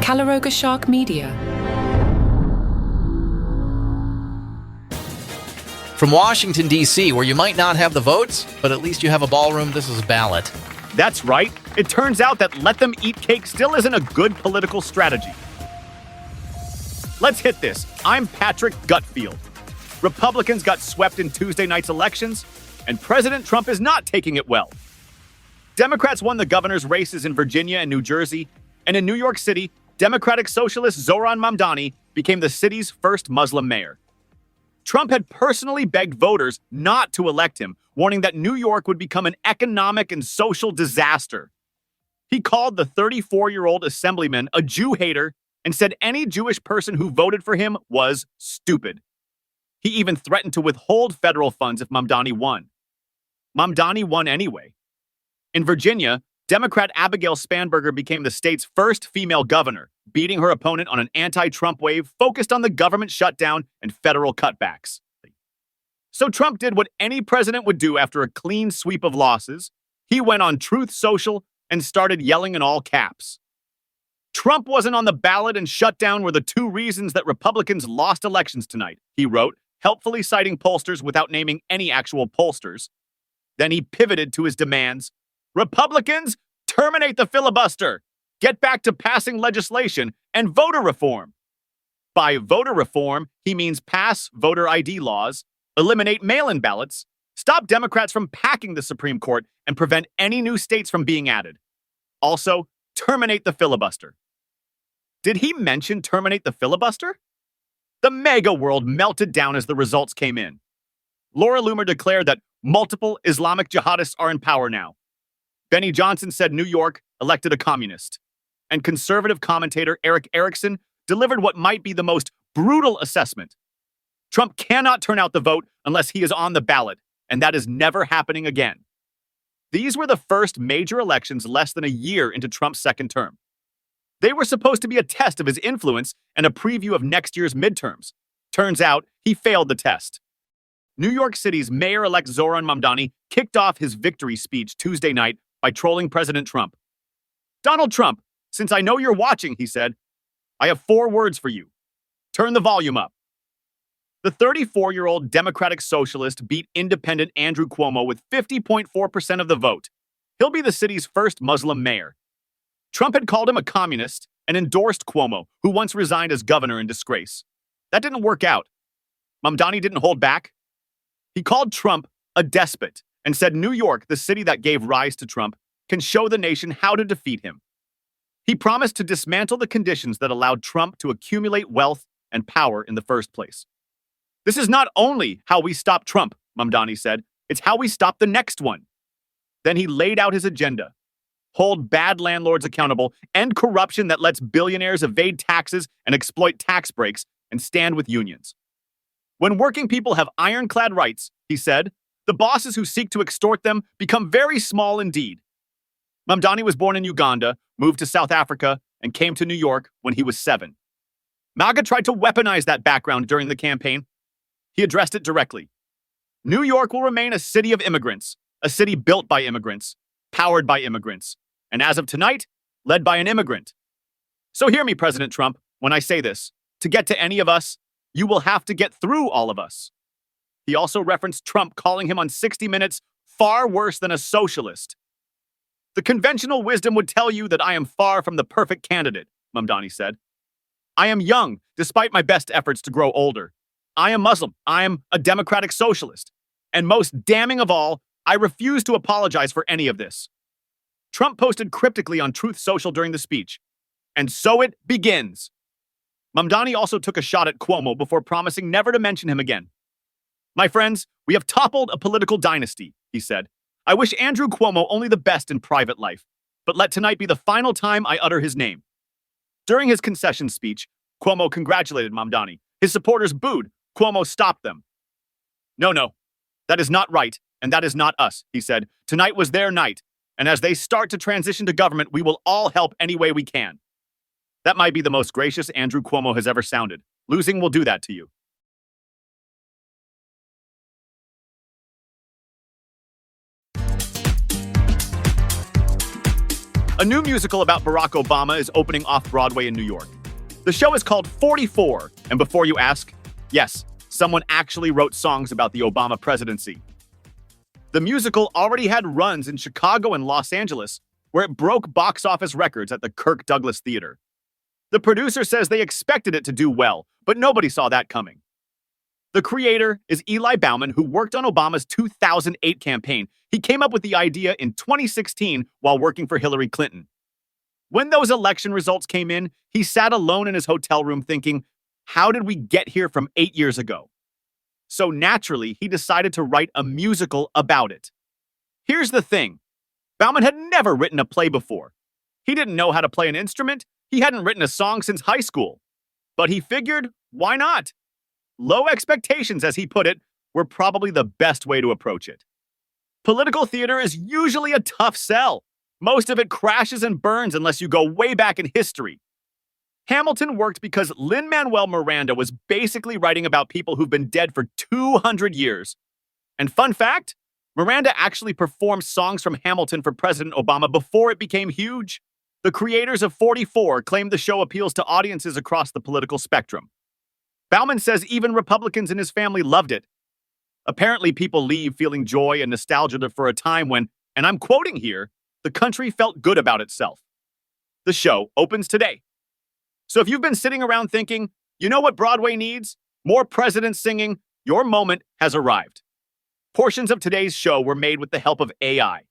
Calaroga Shark Media. From Washington, D.C., where you might not have the votes, but at least you have a ballroom, this is a ballot. That's right. It turns out that let them eat cake still isn't a good political strategy. Let's hit this. I'm Patrick Gutfield. Republicans got swept in Tuesday night's elections, and President Trump is not taking it well. Democrats won the governor's races in Virginia and New Jersey, and in New York City, Democratic Socialist Zohran Mamdani became the city's first Muslim mayor. Trump had personally begged voters not to elect him, warning that New York would become an economic and social disaster. He called the 34-year-old assemblyman a Jew hater and said any Jewish person who voted for him was stupid. He even threatened to withhold federal funds if Mamdani won. Mamdani won anyway. In Virginia, Democrat Abigail Spanberger became the state's first female governor, beating her opponent on an anti-Trump wave focused on the government shutdown and federal cutbacks. So Trump did what any president would do after a clean sweep of losses. He went on Truth Social and started yelling in all caps. Trump wasn't on the ballot and shutdown were the two reasons that Republicans lost elections tonight, he wrote, helpfully citing pollsters without naming any actual pollsters. Then he pivoted to his demands. Republicans, terminate the filibuster. Get back to passing legislation and voter reform. By voter reform, he means pass voter ID laws, eliminate mail-in ballots, stop Democrats from packing the Supreme Court, and prevent any new states from being added. Also, terminate the filibuster. Did he mention terminate the filibuster? The mega world melted down as the results came in. Laura Loomer declared that multiple Islamic jihadists are in power now. Benny Johnson said New York elected a communist. And conservative commentator Eric Erickson delivered what might be the most brutal assessment. Trump cannot turn out the vote unless he is on the ballot, and that is never happening again. These were the first major elections less than a year into Trump's second term. They were supposed to be a test of his influence and a preview of next year's midterms. Turns out he failed the test. New York City's mayor-elect Zohran Mamdani kicked off his victory speech Tuesday night by trolling President Trump. Donald Trump, since I know you're watching, he said, I have 4 words for you. Turn the volume up. The 34-year-old Democratic Socialist beat independent Andrew Cuomo with 50.4% of the vote. He'll be the city's first Muslim mayor. Trump had called him a communist and endorsed Cuomo, who once resigned as governor in disgrace. That didn't work out. Mamdani didn't hold back. He called Trump a despot and said New York, the city that gave rise to Trump, can show the nation how to defeat him. He promised to dismantle the conditions that allowed Trump to accumulate wealth and power in the first place. This is not only how we stop Trump, Mamdani said, it's how we stop the next one. Then he laid out his agenda. Hold bad landlords accountable, end corruption that lets billionaires evade taxes and exploit tax breaks, and stand with unions. When working people have ironclad rights, he said, the bosses who seek to extort them become very small indeed. Mamdani was born in Uganda, moved to South Africa, and came to New York when he was 7. MAGA tried to weaponize that background during the campaign. He addressed it directly. New York will remain a city of immigrants, a city built by immigrants, powered by immigrants, and as of tonight, led by an immigrant. So hear me, President Trump, when I say this. To get to any of us, you will have to get through all of us. He also referenced Trump calling him on 60 Minutes far worse than a socialist. The conventional wisdom would tell you that I am far from the perfect candidate, Mamdani said. I am young, despite my best efforts to grow older. I am Muslim. I am a democratic socialist. And most damning of all, I refuse to apologize for any of this. Trump posted cryptically on Truth Social during the speech. And so it begins. Mamdani also took a shot at Cuomo before promising never to mention him again. My friends, we have toppled a political dynasty, he said. I wish Andrew Cuomo only the best in private life, but let tonight be the final time I utter his name. During his concession speech, Cuomo congratulated Mamdani. His supporters booed. Cuomo stopped them. No, that is not right, and that is not us, he said. Tonight was their night, and as they start to transition to government, we will all help any way we can. That might be the most gracious Andrew Cuomo has ever sounded. Losing will do that to you. A new musical about Barack Obama is opening off-Broadway in New York. The show is called 44, and before you ask, yes, someone actually wrote songs about the Obama presidency. The musical already had runs in Chicago and Los Angeles, where it broke box office records at the Kirk Douglas Theater. The producer says they expected it to do well, but nobody saw that coming. The creator is Eli Bauman, who worked on Obama's 2008 campaign. He came up with the idea in 2016 while working for Hillary Clinton. When those election results came in, he sat alone in his hotel room thinking, how did we get here from 8 years ago? So naturally, he decided to write a musical about it. Here's the thing. Bauman had never written a play before. He didn't know how to play an instrument. He hadn't written a song since high school. But he figured, why not? Low expectations, as he put it, were probably the best way to approach it. Political theater is usually a tough sell. Most of it crashes and burns unless you go way back in history. Hamilton worked because Lin-Manuel Miranda was basically writing about people who've been dead for 200 years. And fun fact, Miranda actually performed songs from Hamilton for President Obama before it became huge. The creators of 44 claim the show appeals to audiences across the political spectrum. Bauman says even Republicans in his family loved it. Apparently, people leave feeling joy and nostalgia for a time when, and I'm quoting here, the country felt good about itself. The show opens today. So if you've been sitting around thinking, you know what Broadway needs? More presidents singing, your moment has arrived. Portions of today's show were made with the help of AI.